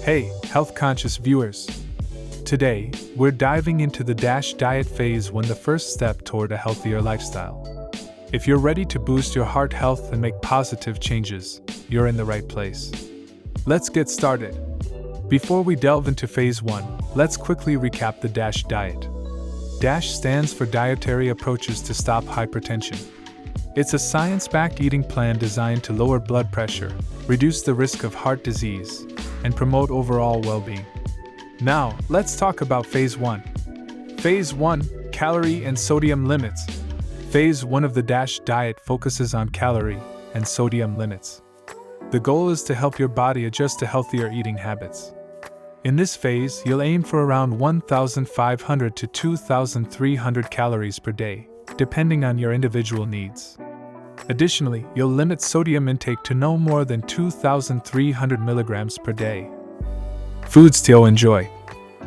Hey, health-conscious viewers! Today, we're diving into the DASH diet phase 1, the first step toward a healthier lifestyle. If you're ready to boost your heart health and make positive changes, you're in the right place. Let's get started. Before we delve into phase 1, let's quickly recap the DASH diet. DASH stands for Dietary Approaches to Stop Hypertension. It's a science-backed eating plan designed to lower blood pressure, reduce the risk of heart disease, and promote overall well-being. Now, let's talk about Phase 1. Phase 1, Calorie and Sodium Limits. Phase 1 of the DASH diet focuses on calorie and sodium limits. The goal is to help your body adjust to healthier eating habits. In this phase, you'll aim for around 1,500 to 2,300 calories per day, depending on your individual needs. Additionally, you'll limit sodium intake to no more than 2,300 milligrams per day. Foods to enjoy.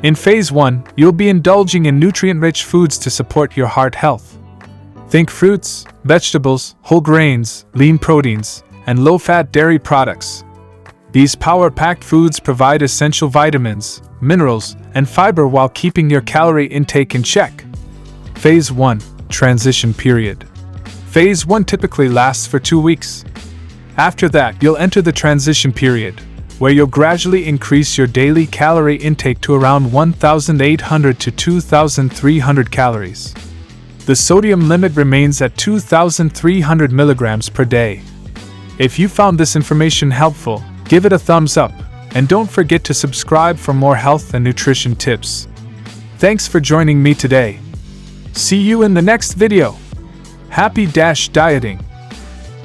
In Phase 1, you'll be indulging in nutrient-rich foods to support your heart health. Think fruits, vegetables, whole grains, lean proteins, and low-fat dairy products. These power-packed foods provide essential vitamins, minerals, and fiber while keeping your calorie intake in check. Phase 1, Transition Period. Phase 1 typically lasts for 2 weeks. After that, you'll enter the transition period, where you'll gradually increase your daily calorie intake to around 1,800 to 2,300 calories. The sodium limit remains at 2,300 milligrams per day. If you found this information helpful, give it a thumbs up, and don't forget to subscribe for more health and nutrition tips. Thanks for joining me today. See you in the next video. Happy DASH dieting!